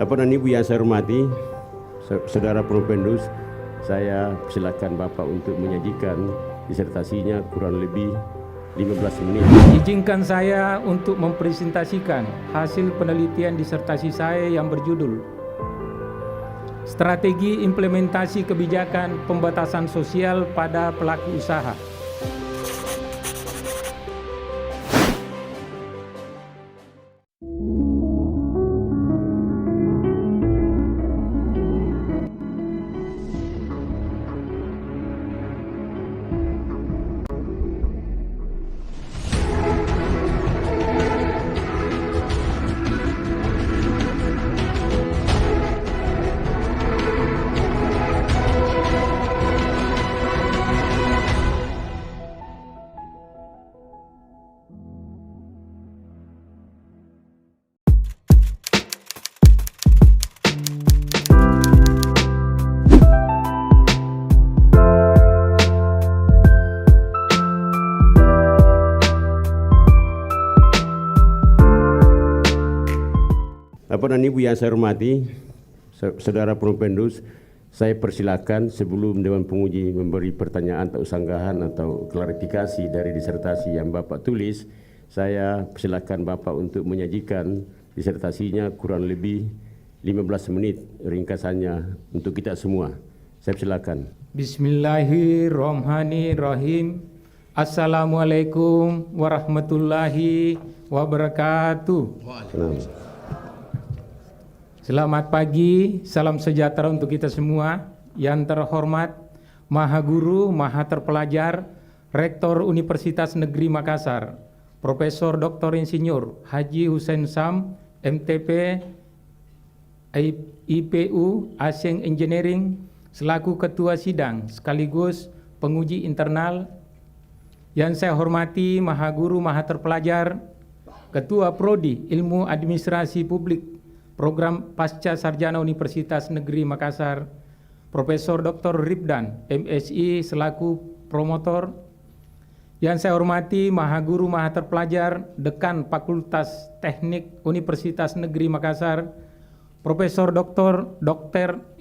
Bapak dan Ibu yang saya hormati, Saudara Propendus, saya silakan Bapak untuk menyajikan disertasinya kurang lebih 15 menit. Izinkan saya untuk mempresentasikan hasil penelitian disertasi saya yang berjudul Strategi Implementasi Kebijakan Pembatasan Sosial pada Pelaku Usaha. Bapak dan Ibu yang saya hormati, Saudara Propendus, saya persilakan sebelum Dewan Penguji memberi pertanyaan atau sanggahan atau klarifikasi dari disertasi yang Bapak tulis, saya persilakan Bapak untuk menyajikan disertasinya kurang lebih 15 menit ringkasannya untuk kita semua. Saya persilakan. Bismillahirrahmanirrahim. Assalamualaikum warahmatullahi wabarakatuh. Selamat pagi, salam sejahtera untuk kita semua. Yang terhormat Maha Guru, Maha Terpelajar, Rektor Universitas Negeri Makassar, Profesor Dr. Insinyur Haji Hussein Sam, MTP, IPU, Aseng Engineering, selaku Ketua Sidang sekaligus penguji internal. Yang saya hormati Maha Guru, Maha Terpelajar, Ketua Prodi Ilmu Administrasi Publik, Program Pasca Sarjana Universitas Negeri Makassar, Profesor Dr. Ribdan, MSI selaku promotor. Yang saya hormati Maha Guru Maha Terpelajar, Dekan Fakultas Teknik Universitas Negeri Makassar, Profesor Dr.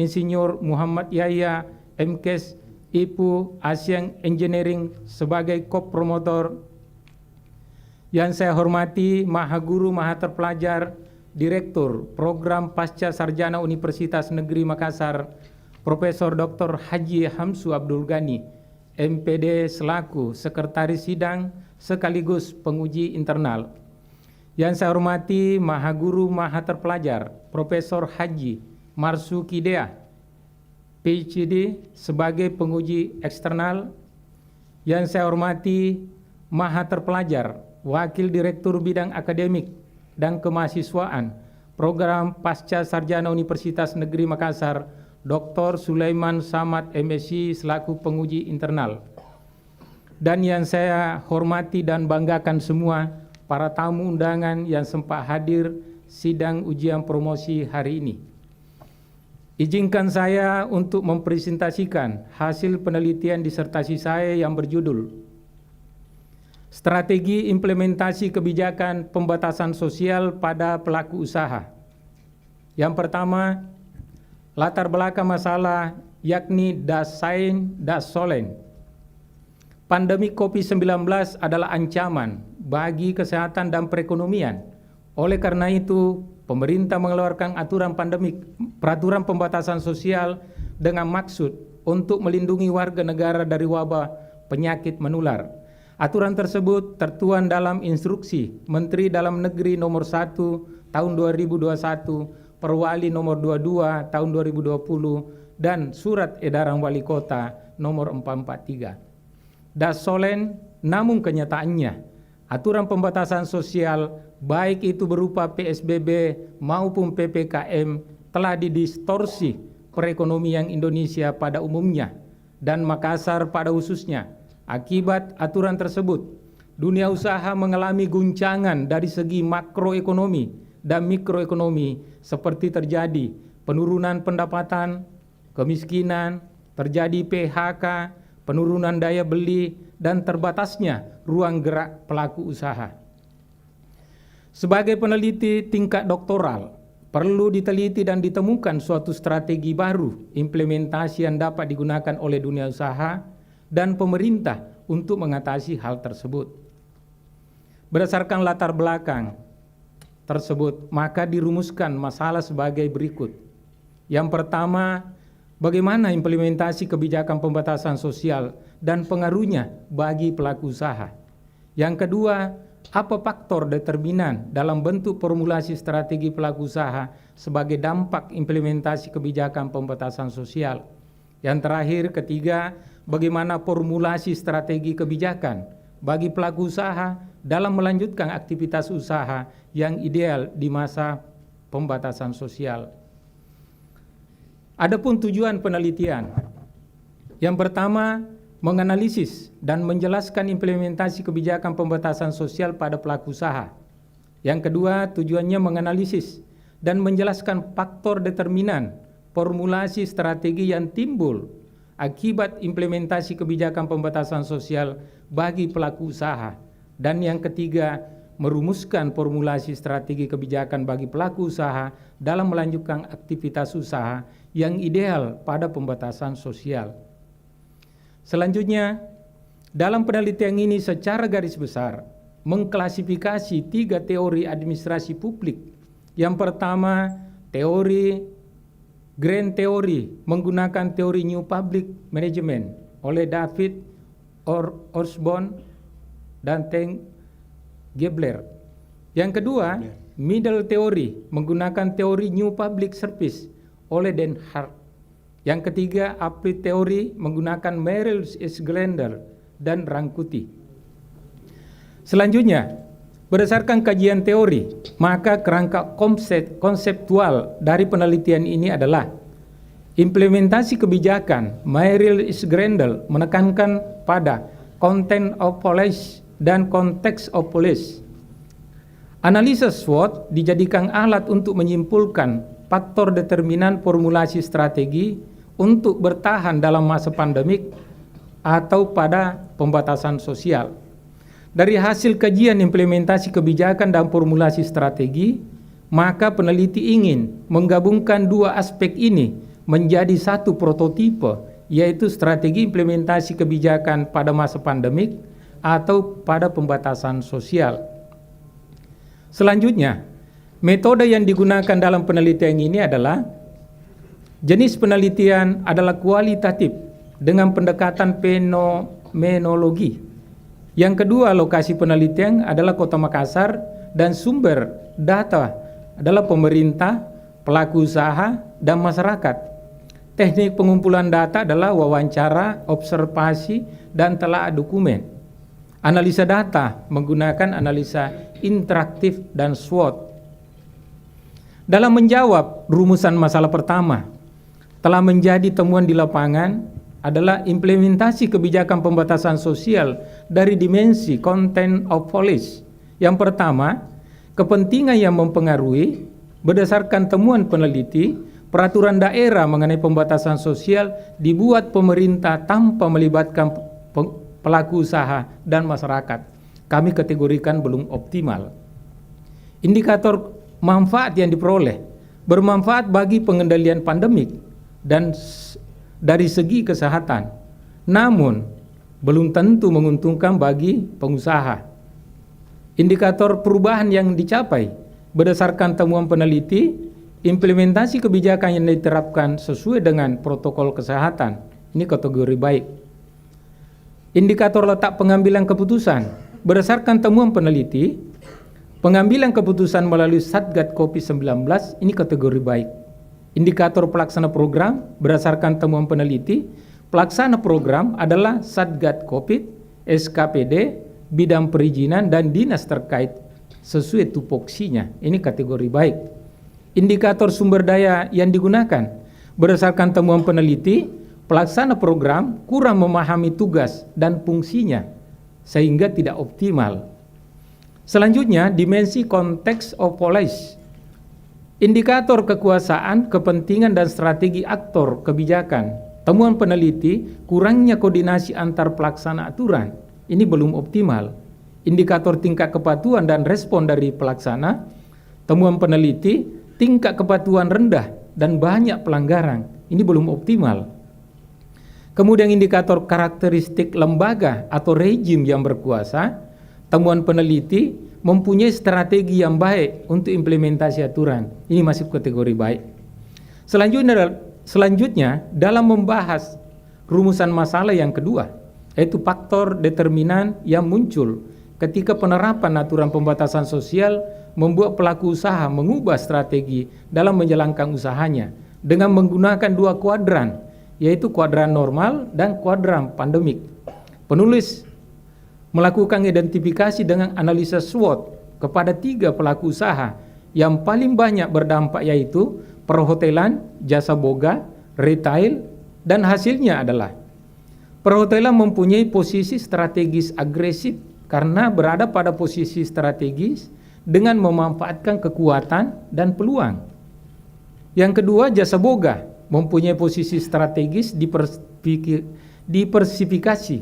Insinyur Muhammad Yahya, MKes, IPU, Aseng Engineering sebagai co-promotor. Yang saya hormati Maha Guru Maha Terpelajar, Direktur Program Pasca Sarjana Universitas Negeri Makassar, Profesor Dr. Haji Hamsu Abdul Ghani, MPD selaku Sekretaris Sidang sekaligus penguji internal. Yang saya hormati Maha Guru Maha Terpelajar, Profesor Haji Marsuki Dea, PhD sebagai penguji eksternal. Yang saya hormati Maha Terpelajar, Wakil Direktur Bidang Akademik dan Kemahasiswaan Program Pasca Sarjana Universitas Negeri Makassar, Dr. Sulaiman Samad, MSc selaku penguji internal. Dan yang saya hormati dan banggakan semua para tamu undangan yang sempat hadir sidang ujian promosi hari ini. Izinkan saya untuk mempresentasikan hasil penelitian disertasi saya yang berjudul Strategi Implementasi Kebijakan Pembatasan Sosial pada Pelaku Usaha. Yang pertama, latar belakang masalah yakni das Sein, das Sollen. Pandemi COVID-19 adalah ancaman bagi kesehatan dan perekonomian. Oleh karena itu, pemerintah mengeluarkan peraturan pembatasan sosial dengan maksud untuk melindungi warga negara dari wabah penyakit menular. Aturan tersebut tertuang dalam Instruksi Menteri Dalam Negeri Nomor 1 Tahun 2021, Perwali Nomor 22 Tahun 2020, dan Surat Edaran Wali Kota Nomor 443. Das Sollen, namun kenyataannya, aturan pembatasan sosial baik itu berupa PSBB maupun PPKM telah didistorsi perekonomian Indonesia pada umumnya dan Makassar pada khususnya. Akibat aturan tersebut, dunia usaha mengalami guncangan dari segi makroekonomi dan mikroekonomi seperti terjadi penurunan pendapatan, kemiskinan, terjadi PHK, penurunan daya beli, dan terbatasnya ruang gerak pelaku usaha. Sebagai peneliti tingkat doktoral, perlu diteliti dan ditemukan suatu strategi baru implementasi yang dapat digunakan oleh dunia usaha dan pemerintah untuk mengatasi hal tersebut. Berdasarkan latar belakang tersebut, maka dirumuskan masalah sebagai berikut. Yang pertama, bagaimana implementasi kebijakan pembatasan sosial dan pengaruhnya bagi pelaku usaha. Yang kedua, apa faktor determinan dalam bentuk formulasi strategi pelaku usaha sebagai dampak implementasi kebijakan pembatasan sosial. Yang terakhir, ketiga, bagaimana formulasi strategi kebijakan bagi pelaku usaha dalam melanjutkan aktivitas usaha yang ideal di masa pembatasan sosial. Adapun tujuan penelitian, yang pertama, menganalisis dan menjelaskan implementasi kebijakan pembatasan sosial pada pelaku usaha. Yang kedua, tujuannya menganalisis dan menjelaskan faktor determinan formulasi strategi yang timbul akibat implementasi kebijakan pembatasan sosial bagi pelaku usaha. Dan yang ketiga, merumuskan formulasi strategi kebijakan bagi pelaku usaha dalam melanjutkan aktivitas usaha yang ideal pada pembatasan sosial. Selanjutnya, dalam penelitian ini secara garis besar mengklasifikasi 3 teori administrasi publik. Yang pertama, teori Grand Theory menggunakan teori New Public Management oleh David Osborne dan Ten Gebler. Yang kedua, Middle Theory menggunakan teori New Public Service oleh Den Hart. Yang ketiga, Applied Theory menggunakan Merrill S. Glender dan Rangkuti. Selanjutnya, berdasarkan kajian teori, maka kerangka konseptual dari penelitian ini adalah implementasi kebijakan Merrill S. Glender menekankan pada content of policy dan konteks of policy. Analisa SWOT dijadikan alat untuk menyimpulkan faktor determinan formulasi strategi untuk bertahan dalam masa pandemik atau pada pembatasan sosial. Dari hasil kajian implementasi kebijakan dan formulasi strategi, maka peneliti ingin menggabungkan 2 aspek ini menjadi satu prototipe, yaitu strategi implementasi kebijakan pada masa pandemik atau pada pembatasan sosial. Selanjutnya, metode yang digunakan dalam penelitian ini adalah jenis penelitian adalah kualitatif dengan pendekatan fenomenologi. Yang kedua, lokasi penelitian adalah Kota Makassar dan sumber data adalah pemerintah, pelaku usaha, dan masyarakat. Teknik pengumpulan data adalah wawancara, observasi, dan telaah dokumen. Analisa data menggunakan analisa interaktif dan SWOT. Dalam menjawab rumusan masalah pertama, telah menjadi temuan di lapangan adalah implementasi kebijakan pembatasan sosial dari dimensi content of policy. Yang pertama, kepentingan yang mempengaruhi berdasarkan temuan peneliti, peraturan daerah mengenai pembatasan sosial dibuat pemerintah tanpa melibatkan pelaku usaha dan masyarakat. Kami kategorikan belum optimal. Indikator manfaat yang diperoleh bermanfaat bagi pengendalian pandemik dan dari segi kesehatan, namun belum tentu menguntungkan bagi pengusaha. Indikator perubahan yang dicapai berdasarkan temuan peneliti, implementasi kebijakan yang diterapkan sesuai dengan protokol kesehatan, ini kategori baik. Indikator letak pengambilan keputusan berdasarkan temuan peneliti, pengambilan keputusan melalui Satgas COVID-19, ini kategori baik. Indikator pelaksana program berdasarkan temuan peneliti, pelaksana program adalah Satgas COVID, SKPD, bidang perizinan, dan dinas terkait sesuai tupoksinya. Ini kategori baik. Indikator sumber daya yang digunakan berdasarkan temuan peneliti, pelaksana program kurang memahami tugas dan fungsinya sehingga tidak optimal. Selanjutnya, dimensi konteks of policy. Indikator kekuasaan, kepentingan, dan strategi aktor kebijakan. Temuan peneliti, kurangnya koordinasi antar pelaksana aturan. Ini belum optimal. Indikator tingkat kepatuhan dan respon dari pelaksana. Temuan peneliti, tingkat kepatuhan rendah dan banyak pelanggaran. Ini belum optimal. Kemudian indikator karakteristik lembaga atau rejim yang berkuasa, temuan peneliti mempunyai strategi yang baik untuk implementasi aturan. Ini masih kategori baik. Selanjutnya dalam membahas rumusan masalah yang kedua, yaitu faktor determinan yang muncul ketika penerapan aturan pembatasan sosial membuat pelaku usaha mengubah strategi dalam menjalankan usahanya dengan menggunakan dua kuadran, yaitu kuadran normal dan kuadran pandemik. Penulis melakukan identifikasi dengan analisa SWOT kepada 3 pelaku usaha yang paling banyak berdampak, yaitu perhotelan, jasa boga, retail, dan hasilnya adalah perhotelan mempunyai posisi strategis agresif karena berada pada posisi strategis dengan memanfaatkan kekuatan dan peluang. Yang kedua, jasa boga mempunyai posisi strategis diversifikasi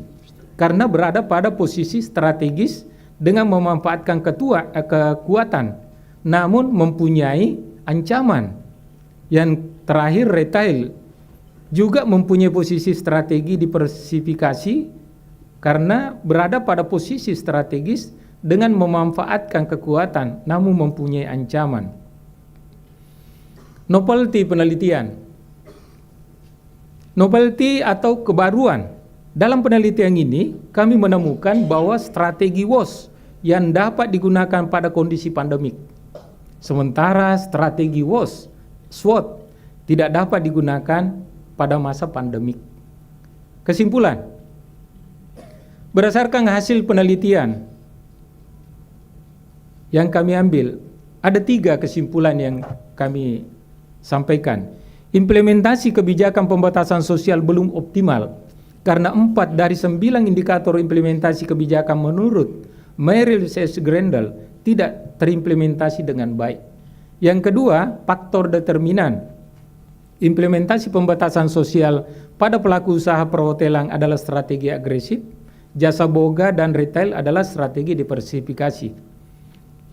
karena berada pada posisi strategis dengan memanfaatkan kekuatan namun mempunyai ancaman. Yang terakhir, retail juga mempunyai posisi strategi diversifikasi karena berada pada posisi strategis dengan memanfaatkan kekuatan namun mempunyai ancaman. Novelty penelitian. Novelty atau kebaruan. Dalam penelitian ini kami menemukan bahwa strategi WOS yang dapat digunakan pada kondisi pandemik, sementara strategi WOS SWOT tidak dapat digunakan pada masa pandemik. Kesimpulan, berdasarkan hasil penelitian yang kami ambil, ada 3 kesimpulan yang kami sampaikan. Implementasi kebijakan pembatasan sosial belum optimal karena 4 dari 9 indikator implementasi kebijakan menurut Merrill S. Grendel tidak terimplementasi dengan baik. Yang kedua, faktor determinan. Implementasi pembatasan sosial pada pelaku usaha perhotelan adalah strategi agresif, jasa boga dan retail adalah strategi diversifikasi.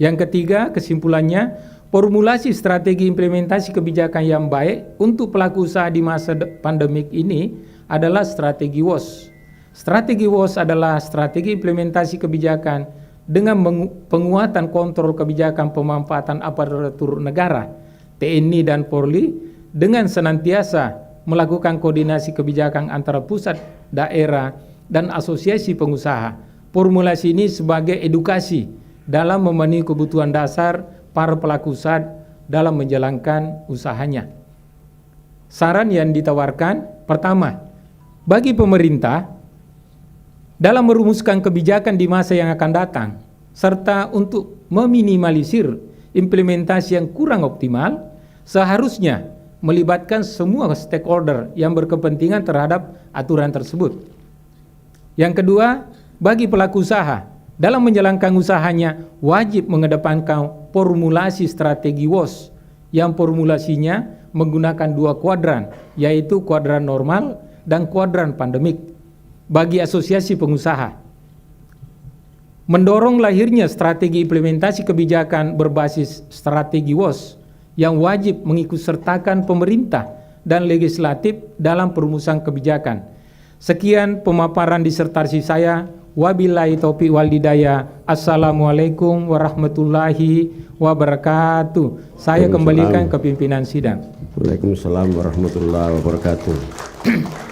Yang ketiga, kesimpulannya, formulasi strategi implementasi kebijakan yang baik untuk pelaku usaha di masa pandemik ini adalah strategi WOS. Strategi WOS adalah strategi implementasi kebijakan dengan penguatan kontrol kebijakan pemanfaatan aparatur negara, TNI dan Polri, dengan senantiasa melakukan koordinasi kebijakan antara pusat, daerah, dan asosiasi pengusaha. Formulasi ini sebagai edukasi dalam memenuhi kebutuhan dasar para pelaku usaha dalam menjalankan usahanya. Saran yang ditawarkan, pertama, bagi pemerintah dalam merumuskan kebijakan di masa yang akan datang, serta untuk meminimalisir implementasi yang kurang optimal, seharusnya melibatkan semua stakeholder yang berkepentingan terhadap aturan tersebut. Yang kedua, bagi pelaku usaha, dalam menjalankan usahanya wajib mengedepankan formulasi strategi WOS yang formulasinya menggunakan 2 kuadran, yaitu kuadran normal dan kuadran pandemik. Bagi asosiasi pengusaha, mendorong lahirnya strategi implementasi kebijakan berbasis strategi WOS yang wajib mengikutsertakan pemerintah dan legislatif dalam perumusan kebijakan. Sekian pemaparan disertasi saya. Wabillahi taufiq wal hidayah. Assalamualaikum warahmatullahi wabarakatuh. Saya kembalikan ke pimpinan sidang. Waalaikumsalam warahmatullahi wabarakatuh.